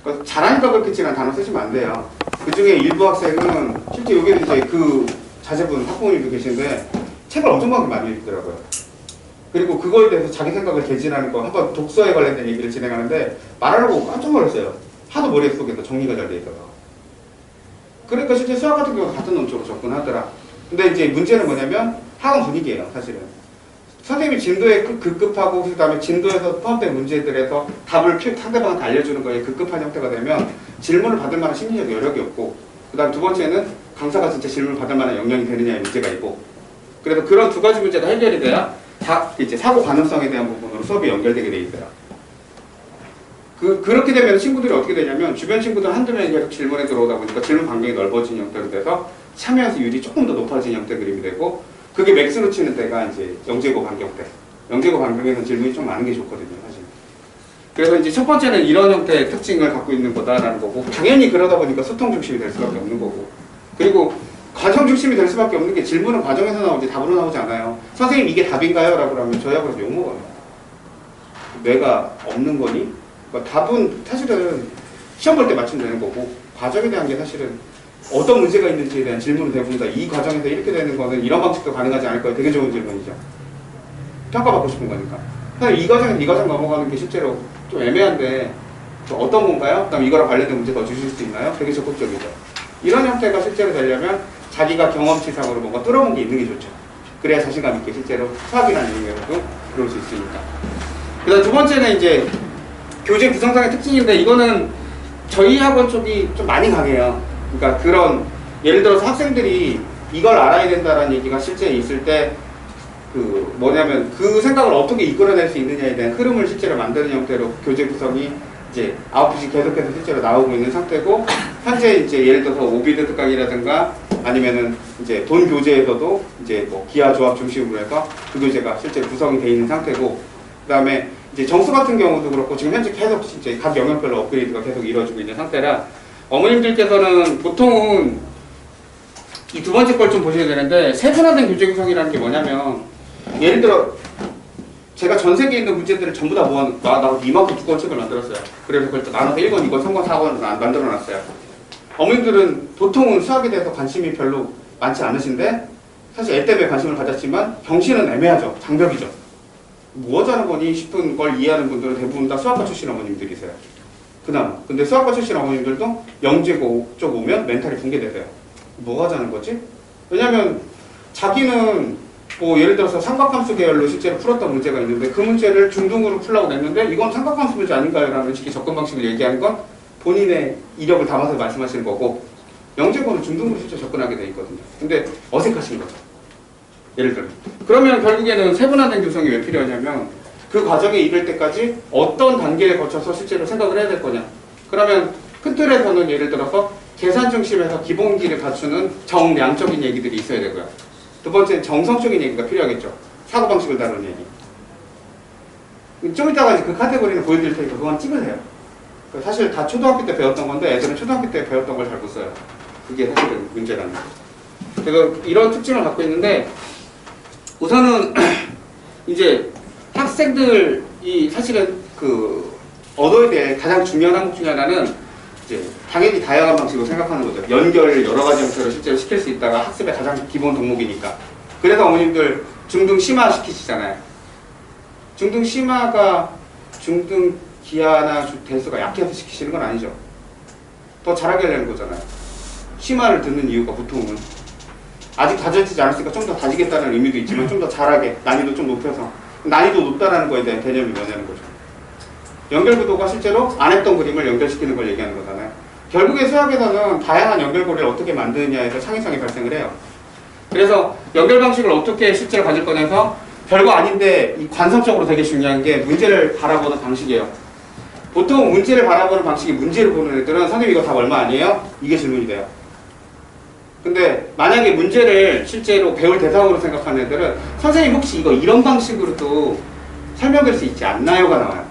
그러니까 잘하니까 그렇겠지만 단어 쓰시면 안 돼요. 그 중에 일부 학생은 실제 여기는 이제 그 자제분 학부모님도 계신데 책을 엄청나게 많이 읽더라고요. 그리고 그거에 대해서 자기 생각을 개진하는 거 한번 독서에 관련된 얘기를 진행하는데 말하려고 깜짝 놀랐어요. 하도 머릿속에서 정리가 잘 돼 있다가. 그러니까 실제 수학 같은 경우는 같은 논조로 접근하더라. 근데 이제 문제는 뭐냐면 학원 분위기예요, 사실은. 선생님이 진도에 급급하고 그 다음에 진도에서 포함된 문제들에서 답을 상대방한테 알려주는 거에 급급한 형태가 되면 질문을 받을 만한 심리적 여력이 없고 그 다음 두 번째는 강사가 진짜 질문을 받을 만한 역량이 되느냐의 문제가 있고 그래서 그런 두 가지 문제가 해결이 돼야 이제 사고 가능성에 대한 부분으로 수업이 연결되게 돼 있어요. 그렇게 되면 친구들이 어떻게 되냐면 주변 친구들 한두 명이 계속 질문에 들어오다 보니까 질문 반경이 넓어진 형태로 돼서 참여율이 조금 더 높아진 형태 그림이 되고 그게 맥스로 치는 때가 이제 영재고 반경 때. 영재고 반경에서 질문이 좀 많은 게 좋거든요, 사실. 그래서 이제 첫 번째는 이런 형태의 특징을 갖고 있는 거다라는 거고 당연히 그러다 보니까 소통 중심이 될 수밖에 없는 거고 그리고 과정 중심이 될 수밖에 없는 게 질문은 과정에서 나오지 답으로 나오지 않아요. 선생님 이게 답인가요? 라고 하면 저희하고 욕먹어요. 뇌가 없는 거니? 그러니까 답은 사실은 시험 볼 때 맞추면 되는 거고 과정에 대한 게 사실은 어떤 문제가 있는지에 대한 질문은 대부분 다 이 과정에서 이렇게 되는 거는 이런 방식도 가능하지 않을까요? 되게 좋은 질문이죠. 평가받고 싶은 거니까. 사실 이 과정에서 이 과정 넘어가는 게 실제로 좀 애매한데 어떤 건가요? 그다음 이거랑 관련된 문제 더 주실 수 있나요? 되게 적극적이죠. 이런 형태가 실제로 되려면 자기가 경험치상으로 뭔가 뚫어본 게 있는 게 좋죠. 그래야 자신감 있게 실제로 수학이라는 의미에서도 들어올 수 있으니까. 그 다음 두 번째는 이제 교재 구성상의 특징인데 이거는 저희 학원 쪽이 좀 많이 강해요. 그러니까 그런 예를 들어서 학생들이 이걸 알아야 된다라는 얘기가 실제 있을 때 그 뭐냐면 그 생각을 어떻게 이끌어낼 수 있느냐에 대한 흐름을 실제로 만드는 형태로 교재 구성이 이제 아웃풋이 계속해서 실제로 나오고 있는 상태고 현재 이제 예를 들어서 오비드 특강이라든가 아니면은 이제 돈 교재에서도 이제 뭐 기하 조합 중심으로 해서 그 교재가 실제 구성이 되어 있는 상태고 그다음에 이제 정수 같은 경우도 그렇고 지금 현재 계속 이제 각 영역별로 업그레이드가 계속 이루어지고 있는 상태라 어머님들께서는 보통은 이 두 번째 걸 좀 보셔야 되는데 세분화된 교재 구성이라는 게 뭐냐면 예를 들어 제가 전 세계에 있는 문제들을 전부 다 모아놓고 이만큼 두꺼운 책을 만들었어요. 그래서 그걸 또 나눠서 1권, 2권, 3권, 4권 만들어놨어요. 어머님들은 보통은 수학에 대해서 관심이 별로 많지 않으신데 사실 애 때문에 관심을 가졌지만 경시는 애매하죠. 장벽이죠. 뭐 하자는 거니 싶은 걸 이해하는 분들은 대부분 다 수학과 출신 어머님들이세요. 그나마. 근데 수학과 출신 어머님들도 영재고 쪽 오면 멘탈이 붕괴되세요. 뭐 하자는 거지? 왜냐면 자기는 뭐 예를 들어서 삼각함수 계열로 실제로 풀었던 문제가 있는데 그 문제를 중등으로 풀라고 냈는데 이건 삼각함수 문제 아닌가요? 라는 식의 접근 방식을 얘기하는 건 본인의 이력을 담아서 말씀하시는 거고 영재고는 중등으로 실제 접근하게 돼 있거든요. 근데 어색하신 거죠. 예를 들어. 그러면 결국에는 세분화된 구성이 왜 필요하냐면 그 과정에 이를 때까지 어떤 단계를 거쳐서 실제로 생각을 해야 될 거냐. 그러면 큰 틀에서는 예를 들어서 계산 중심에서 기본기를 갖추는 정량적인 얘기들이 있어야 되고요. 두 번째는 정성적인 얘기가 필요하겠죠. 사고방식을 다루는 얘기. 좀 이따가 이제 그 카테고리를 보여드릴 테니까 그건 찍으세요. 사실 다 초등학교 때 배웠던 건데 애들은 초등학교 때 배웠던 걸 잘 못 써요. 그게 사실은 문제라는 거죠. 그래서 이런 특징을 갖고 있는데 우선은 이제 학생들이 사실은 그 언어에 대해 가장 중요한 항목 중에 하나는 이제 당연히 다양한 방식으로 생각하는 거죠. 연결을 여러 가지 형태로 실제로 시킬 수 있다가 학습의 가장 기본 덕목이니까. 그래서 어머님들 중등 심화 시키시잖아요. 중등 심화가 중등 기하나 대수가 약해서 시키시는 건 아니죠. 더 잘하게 하려는 거잖아요. 심화를 듣는 이유가 보통은 아직 다져지지 않았으니까 좀 더 다지겠다는 의미도 있지만 좀 더 잘하게 난이도 좀 높여서 난이도 높다라는 거에 대한 개념이 뭐냐는 거죠. 연결구도가 실제로 안 했던 그림을 연결시키는 걸 얘기하는 거잖아요. 결국에 수학에서는 다양한 연결고리를 어떻게 만드느냐에서 창의성이 발생을 해요. 그래서 연결 방식을 어떻게 실제로 가질 거냐서 별거 아닌데 이 관성적으로 되게 중요한 게 문제를 바라보는 방식이에요. 보통 문제를 바라보는 방식이 문제를 보는 애들은 선생님 이거 답 얼마 아니에요? 이게 질문이 돼요. 근데 만약에 문제를 실제로 배울 대상으로 생각하는 애들은 선생님 혹시 이거 이런 방식으로도 설명될 수 있지 않나요가 나와요.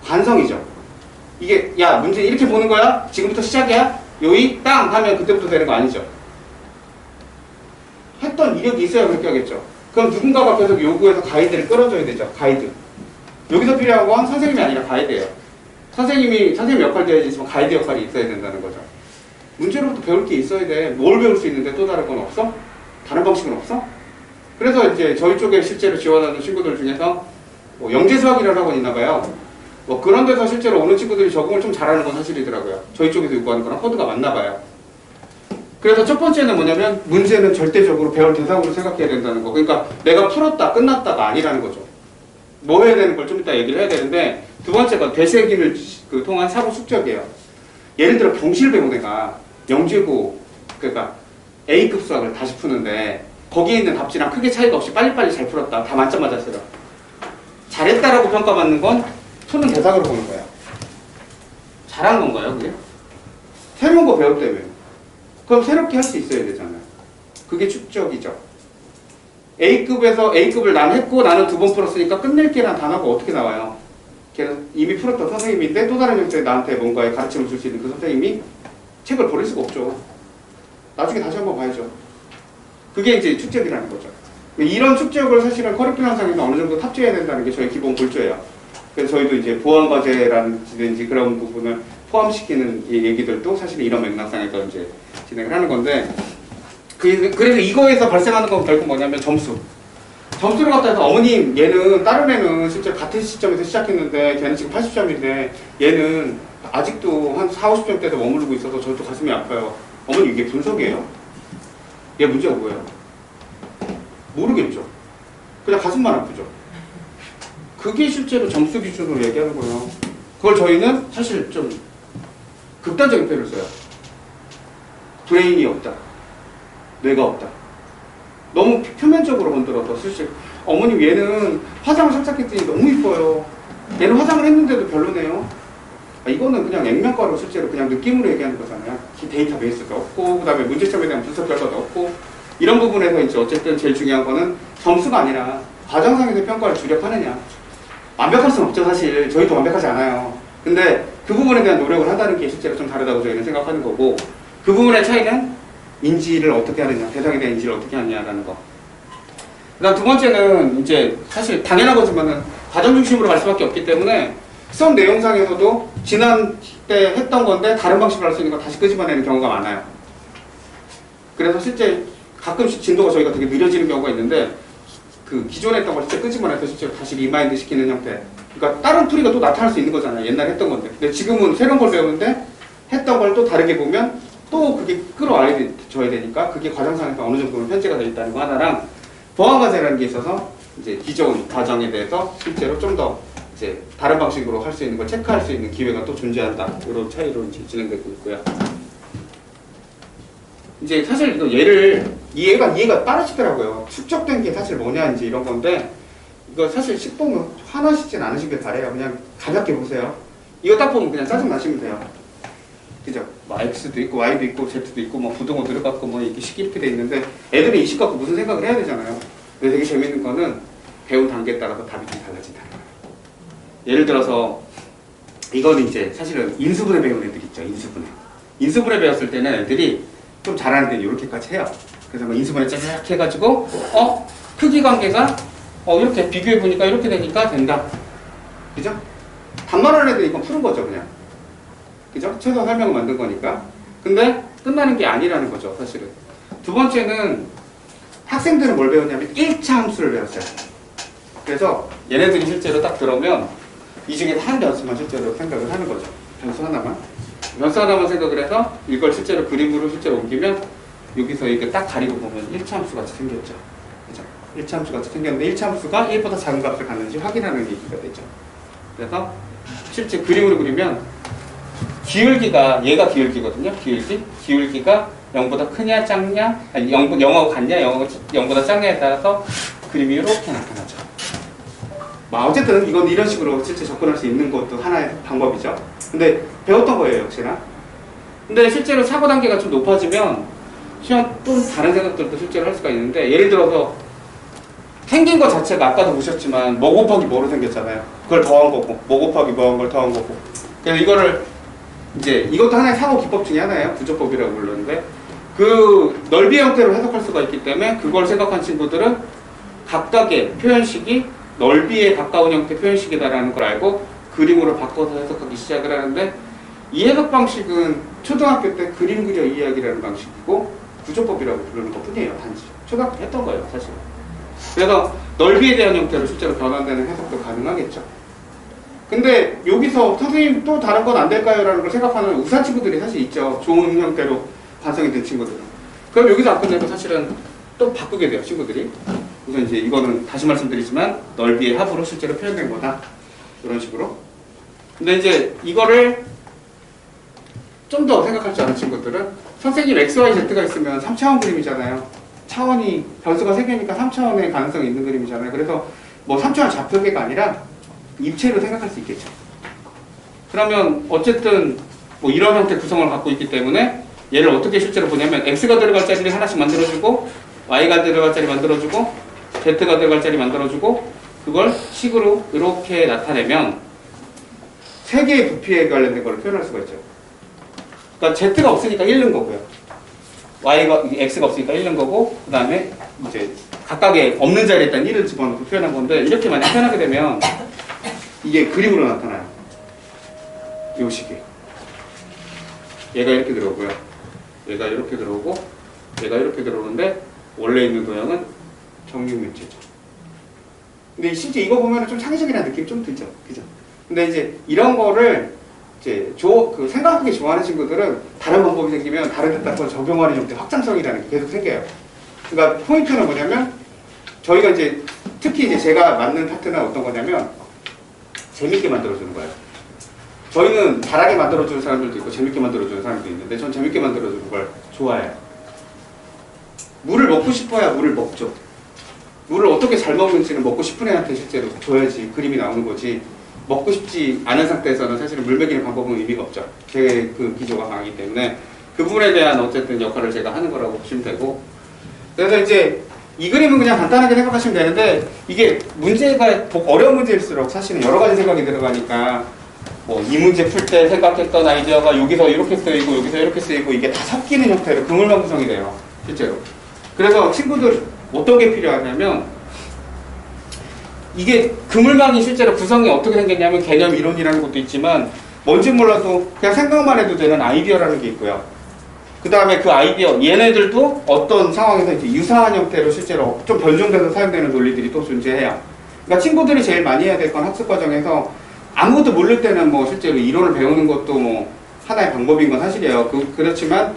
관성이죠. 이게 야 문제 이렇게 보는 거야? 지금부터 시작이야? 요이 땅 하면 그때부터 되는 거 아니죠. 했던 이력이 있어야 그렇게 하겠죠. 그럼 누군가가 계속 요구해서 가이드를 끌어줘야 되죠. 가이드. 여기서 필요한 건 선생님이 아니라 가이드예요. 선생님 역할도 해야지만 가이드 역할이 있어야 된다는 거죠. 문제로부터 배울 게 있어야 돼. 뭘 배울 수 있는데 또 다른 건 없어? 다른 방식은 없어? 그래서 이제 저희 쪽에 실제로 지원하는 친구들 중에서 뭐 영재수학이라는 학원 있나 봐요. 뭐 그런 데서 실제로 오는 친구들이 적응을 좀 잘하는 건 사실이더라고요. 저희 쪽에서 요구하는 거랑 코드가 맞나 봐요. 그래서 첫 번째는 뭐냐면 문제는 절대적으로 배울 대상으로 생각해야 된다는 거. 그러니까 내가 풀었다 끝났다가 아니라는 거죠. 뭐 해야 되는 걸 좀 이따 얘기를 해야 되는데 두 번째가 되새김을 통한 사고 숙적이에요. 예를 들어 경실 배운 애가 영재고 그러니까 A급 수학을 다시 푸는데 거기에 있는 답지랑 크게 차이가 없이 빨리빨리 잘 풀었다. 다 만점 맞았어요. 잘했다라고 평가받는 건 푸는 대상으로 보는 거예요. 잘한 건가요, 그게? 새로운 거 배웠다며요. 그럼 새롭게 할 수 있어야 되잖아요. 그게 축적이죠. A급에서 A급을 난 했고 나는 두 번 풀었으니까 끝낼게란 단어가 어떻게 나와요? 걔는 이미 풀었던 선생님인데 또 다른 형태의 나한테 뭔가의 가르침을 줄 수 있는 그 선생님이 책을 버릴 수가 없죠. 나중에 다시 한번 봐야죠. 그게 이제 축적이라는 거죠. 이런 축적을 사실은 커리큘럼상에서 어느 정도 탑재해야 된다는 게 저희 기본 골조예요. 그래서 저희도 이제 보완과제라든지 그런 부분을 포함시키는 이 얘기들도 사실 이런 맥락상에서 이제 진행을 하는 건데, 그래서 이거에서 발생하는 건 결국 뭐냐면 점수를 갖다 해서 어머님 얘는 다른 애는 실제 같은 시점에서 시작했는데 걔는 지금 80점인데 얘는 아직도 한 4, 50점대에서 머무르고 있어서 저도 가슴이 아파요. 어머니 이게 분석이에요? 얘 문제가 뭐예요? 모르겠죠. 그냥 가슴만 아프죠. 그게 실제로 점수 기준으로 얘기하는 거예요. 그걸 저희는 사실 좀 극단적인 표현을 써요. 브레인이 없다. 뇌가 없다. 너무 표면적으로 건드려서 실제 어머님 얘는 화장을 살짝 했더니 너무 이뻐요. 얘는 화장을 했는데도 별로네요. 이거는 그냥 액면가로 실제로 그냥 느낌으로 얘기하는 거잖아요. 데이터베이스도 없고, 그 다음에 문제점에 대한 분석 결과도 없고, 이런 부분에서 이제 어쨌든 제일 중요한 거는 점수가 아니라 과정상에서 평가를 주력하느냐. 완벽할 수는 없죠, 사실. 저희도 완벽하지 않아요. 근데 그 부분에 대한 노력을 한다는 게 실제로 좀 다르다고 저희는 생각하는 거고, 그 부분의 차이는 인지를 어떻게 하느냐, 대상에 대한 인지를 어떻게 하느냐라는 거. 그 다음 두 번째는 이제 사실 당연한 거지만은 과정 중심으로 갈 수밖에 없기 때문에 수업 내용상에서도 지난 때 했던 건데 다른 방식으로 할 수 있는 거 다시 끄집어내는 경우가 많아요. 그래서 실제 가끔씩 진도가 저희가 되게 느려지는 경우가 있는데 그 기존에 했던 걸 진짜 끄집어내서 실제로 다시 리마인드 시키는 형태. 그러니까 다른 풀이가 또 나타날 수 있는 거잖아요. 옛날에 했던 건데. 근데 지금은 새로운 걸 배우는데 했던 걸 또 다르게 보면 또 그게 끌어와줘야 되니까 그게 과정상에서 어느 정도는 편제가 되어 있다는 거 하나랑 보완과제라는 게 있어서 이제 기존 과정에 대해서 실제로 좀 더 이제 다른 방식으로 할 수 있는 걸 체크할 수 있는 기회가 또 존재한다. 이런 차이로 이제 진행되고 있고요. 이제 사실 이거 이해가 빠르시더라고요. 축적된 게 사실 뭐냐 이제 이런 건데 이거 사실 식 보면 화나시진 않으시길 바래요. 그냥 가볍게 보세요. 이거 딱 보면 그냥 짜증 나시면 돼요. 그죠? 뭐 X도 있고 Y도 있고 Z도 있고 뭐 부등호 들어갔고 뭐 이렇게 식이 이렇게 돼 있는데 애들이 이 식 갖고 무슨 생각을 해야 되잖아요. 근데 되게 재밌는 거는 배운 단계에 따라서 답이 좀 달라진다는 거예요. 예를 들어서 이거는 이제 사실은 인수분해 배운 애들 있죠. 인수분해 배웠을 때는 애들이 좀 잘하는 데는 이렇게까지 해요. 그래서 뭐 인수분해 짜잔 해가지고 크기 관계가 이렇게 비교해 보니까 이렇게 되니까 된다. 그죠? 단말하는 애들이 이건 푸는 거죠, 그냥. 그죠? 최소 설명을 만든 거니까. 근데 끝나는 게 아니라는 거죠, 사실은. 두 번째는 학생들은 뭘 배웠냐면 1차 함수를 배웠어요. 그래서 얘네들이 실제로 딱 들어오면 이 중에 한 변수만 실제로 생각을 하는 거죠. 변수 하나만 생각을 해서 이걸 실제로 그림으로 실제로 옮기면 여기서 이렇게 딱 가리고 보면 1차 함수 같이 생겼죠. 그죠? 1차 함수 같이 생겼는데 1차 함수가 1보다 작은 값을 갖는지 확인하는 얘기가 되죠. 그래서 실제 그림으로 그리면 기울기가 얘가 기울기거든요. 기울기가 0보다 크냐 작냐, 아니 0하고 같냐, 0보다 작냐에 따라서 그림이 이렇게 나타나죠. 어쨌든 이건 이런 식으로 실제 접근할 수 있는 것도 하나의 방법이죠. 근데 배웠던 거예요, 역시나. 근데 실제로 사고 단계가 좀 높아지면 시험 또 다른 생각들도 실제로 할 수가 있는데, 예를 들어서 생긴 것 자체가 아까도 보셨지만 뭐 곱하기 뭐로 생겼잖아요. 그걸 더한 거고, 뭐 곱하기 뭐한 걸 더한 거고. 그래서 이거를 이제 이것도 하나의 사고 기법 중에 하나예요. 구조법이라고 부르는데, 그 넓이 형태로 해석할 수가 있기 때문에 그걸 생각한 친구들은 각각의 표현식이 넓이에 가까운 형태 표현식이다라는 걸 알고 그림으로 바꿔서 해석하기 시작을 하는데, 이 해석 방식은 초등학교 때 그림 그려 이해하기라는 방식이고 구조법이라고 부르는 것 뿐이에요. 단지 초등학교 때 했던 거예요, 사실은. 그래서 넓이에 대한 형태로 실제로 변환되는 해석도 가능하겠죠. 근데 여기서 선생님 또 다른 건 안 될까요? 라는 걸 생각하는 우수한 친구들이 사실 있죠. 좋은 형태로 반성이 된 친구들은. 그럼 여기서 안 끝내고 사실은 또 바꾸게 돼요, 친구들이. 우선 이제 이거는 다시 말씀드리지만 넓이의 합으로 실제로 표현된 거다. 이런 식으로. 근데 이제 이거를 좀 더 생각할 줄 아는 친구들은 선생님 XYZ가 있으면 3차원 그림이잖아요. 차원이 변수가 3개니까 3차원의 가능성이 있는 그림이잖아요. 그래서 뭐 3차원 좌표계가 아니라 입체로 생각할 수 있겠죠. 그러면 어쨌든 뭐 이런 형태 구성을 갖고 있기 때문에 얘를 어떻게 실제로 보냐면 X가 들어갈 자리를 하나씩 만들어주고 Y가 들어갈 자리 만들어주고 Z가 들어갈 자리 만들어주고 그걸 식으로 이렇게 나타내면 3개의 부피에 관련된 걸 표현할 수가 있죠. 그러니까 Z가 없으니까 1는 거고요. X가 없으니까 1는 거고, 그 다음에 이제 각각의 없는 자리에 일단 1을 집어넣고 표현한 건데, 이렇게 만약 표현하게 되면 이게 그림으로 나타나요. 요 식이. 얘가 이렇게 들어오고요. 얘가 이렇게 들어오고, 얘가 이렇게 들어오는데, 원래 있는 도형은 정육면체죠. 근데 실제 이거 보면 좀 창의적이라는 느낌이 좀 들죠. 그죠? 근데 이제 이런 거를 이제 생각하기 좋아하는 친구들은 다른 방법이 생기면 다른 데다 그걸 적용하는 형태 확장성이라는 게 계속 생겨요. 그러니까 포인트는 뭐냐면 저희가 이제 특히 이제 제가 맞는 파트는 어떤 거냐면 재밌게 만들어주는 거예요. 저희는 잘하게 만들어주는 사람들도 있고 재밌게 만들어주는 사람도 있는데 전 재밌게 만들어주는 걸 좋아해요. 물을 먹고 싶어야 물을 먹죠. 물을 어떻게 잘 먹는지는 먹고 싶은 애한테 실제로 줘야지 그림이 나오는 거지. 먹고 싶지 않은 상태에서는 사실은 물 먹이는 방법은 의미가 없죠. 제 그 기조가 강하기 때문에 그 부분에 대한 어쨌든 역할을 제가 하는 거라고 보시면 되고, 그래서 이제 이 그림은 그냥 간단하게 생각하시면 되는데 이게 문제가 어려운 문제일수록 사실은 여러 가지 생각이 들어가니까 뭐 이 문제 풀 때 생각했던 아이디어가 여기서 이렇게 쓰이고 여기서 이렇게 쓰이고 이게 다 섞이는 형태로 그물망 구성이 돼요, 실제로. 그래서 친구들 어떤 게 필요하냐면 이게 그물망이 실제로 구성이 어떻게 생겼냐면 개념 이론이라는 것도 있지만 뭔지 몰라도 그냥 생각만 해도 되는 아이디어라는 게 있고요. 그 다음에 그 아이디어, 얘네들도 어떤 상황에서 이제 유사한 형태로 실제로 좀 변종돼서 사용되는 논리들이 또 존재해요. 그러니까 친구들이 제일 많이 해야 될 건 학습 과정에서 아무것도 모를 때는 뭐 실제로 이론을 배우는 것도 뭐 하나의 방법인 건 사실이에요. 그렇지만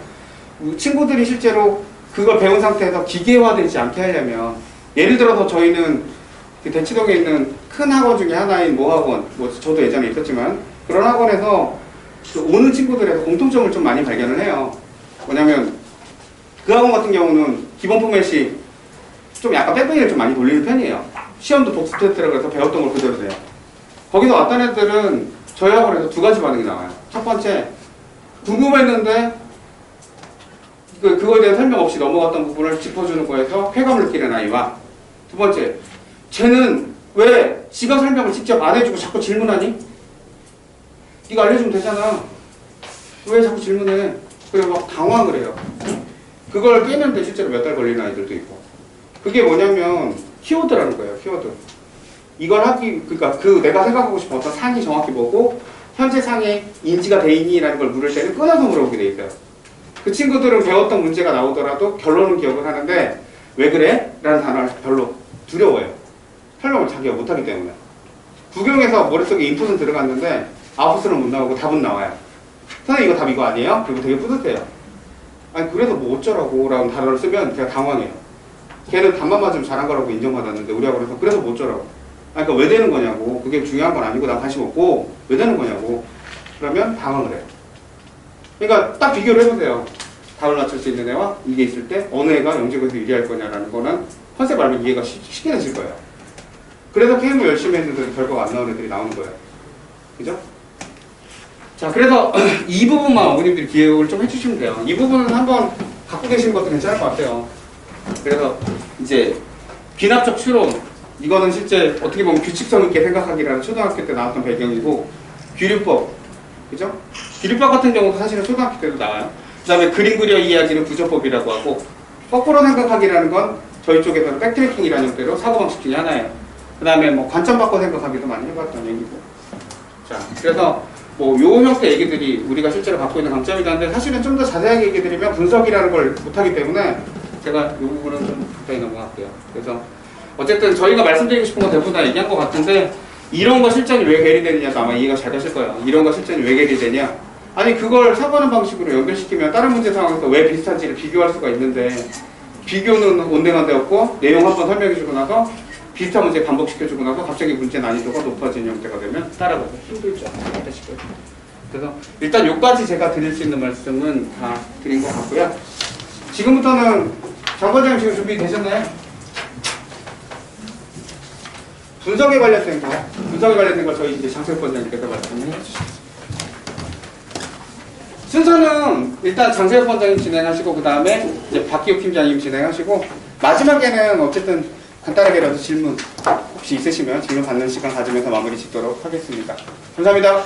친구들이 실제로 그걸 배운 상태에서 기계화되지 않게 하려면 예를 들어서 저희는 대치동에 있는 큰 학원 중에 하나인 모학원, 뭐 저도 예전에 있었지만 그런 학원에서 오는 친구들에서 공통점을 좀 많이 발견을 해요. 뭐냐면 그 학원 같은 경우는 기본 포맷이 좀 약간 백뱅이를 좀 많이 돌리는 편이에요. 시험도 복습 테스트라고 해서 배웠던 걸 그대로 돼요. 거기서 왔던 애들은 저희 학원에서 2가지 반응이 나와요. 첫 번째, 궁금했는데 그거에 대한 설명 없이 넘어갔던 부분을 짚어주는 거에서 쾌감을 느끼는 아이와, 두 번째, 쟤는 왜 지가 설명을 직접 안 해주고 자꾸 질문하니? 네가 알려주면 되잖아. 왜 자꾸 질문해? 그래 막 당황을 해요. 그걸 깨는데 실제로 몇 달 걸리는 아이들도 있고. 그게 뭐냐면 키워드라는 거예요. 키워드. 이걸 그러니까 내가 생각하고 싶은 어떤 상이 정확히 뭐고 현재 상에 인지가 돼 있니라는 걸 물을 때는 끊어서 물어보게 돼 있어요. 그 친구들은 배웠던 문제가 나오더라도 결론은 기억을 하는데 왜 그래? 라는 단어를 별로 두려워해요. 설명을 자기가 못하기 때문에. 구경해서 머릿속에 인풋은 들어갔는데 아웃풋은 못 나오고 답은 나와요. 선생님 이거 답 이거 아니에요? 그리고 되게 뿌듯해요. 아니 그래서 뭐 어쩌라고 라는 단어를 쓰면 제가 당황해요. 걔는 답만 맞으면 잘한 거라고 인정받았는데 우리 학원에서 그래서 뭐 어쩌라고. 아니 그러니까 왜 되는 거냐고. 그게 중요한 건 아니고 나 관심 없고 왜 되는 거냐고. 그러면 당황을 해요. 그러니까 딱 비교를 해보세요. 답을 맞출 수 있는 애와 이게 있을 때 어느 애가 영재고에서 유리할 거냐라는 거는 컨셉 알면 이해가 쉽게 되실 거예요. 그래서 게임을 열심히 했는데 결과가 안 나오는 애들이 나오는 거예요. 그죠? 자, 그래서 이 부분만 어머님들이 기억을 좀 해주시면 돼요. 이 부분은 한번 갖고 계시는 것도 괜찮을 것 같아요. 그래서 이제 비납적 추론, 이거는 실제 어떻게 보면 규칙성 있게 생각하기라는 초등학교 때 나왔던 배경이고, 귀류법, 그죠? 귀류법 같은 경우도 사실은 초등학교 때도 나와요. 그 다음에 그림 그려 이해하기는 구조법이라고 하고, 거꾸로 생각하기라는 건 저희 쪽에서는 백트래킹이라는 형태로 사고방식 중에 하나예요. 그 다음에 뭐 관점 바꿔 생각하기도 많이 해봤던 얘기고. 자, 그래서 뭐 요 형태 얘기들이 우리가 실제로 갖고 있는 강점이긴 한데, 사실은 좀 더 자세하게 얘기 드리면 분석이라는 걸 못하기 때문에 제가 이 부분은 좀 가까이 넘어갈게요. 그래서 어쨌든 저희가 말씀드리고 싶은 건 대부분 다 얘기한 것 같은데, 이런 거 실전이 왜 괴리되느냐도 아마 이해가 잘 되실 거예요. 이런 거 실전이 왜 괴리되냐? 아니 그걸 사고하는 방식으로 연결시키면 다른 문제 상황에서 왜 비슷한지를 비교할 수가 있는데, 비교는 온데간데없고 내용 한번 설명해주고 나서 비슷한 문제 반복시켜주고 나서 갑자기 문제 난이도가 높아지는 형태가 되면 따라가기 힘들죠. 아시고요. 그래서 일단 여기까지 제가 드릴 수 있는 말씀은 다 드린 것 같고요. 지금부터는 장관장님 지금 준비되셨나요? 분석에 관련된 거 저희 이제 장세혁원장님께서 말씀을 해주시겠습니다. 순서는 일단 장세혁 원장님 진행하시고, 그 다음에 이제 박기욱 팀장님 진행하시고, 마지막에는 어쨌든 간단하게라도 질문 혹시 있으시면 질문 받는 시간 가지면서 마무리 짓도록 하겠습니다. 감사합니다.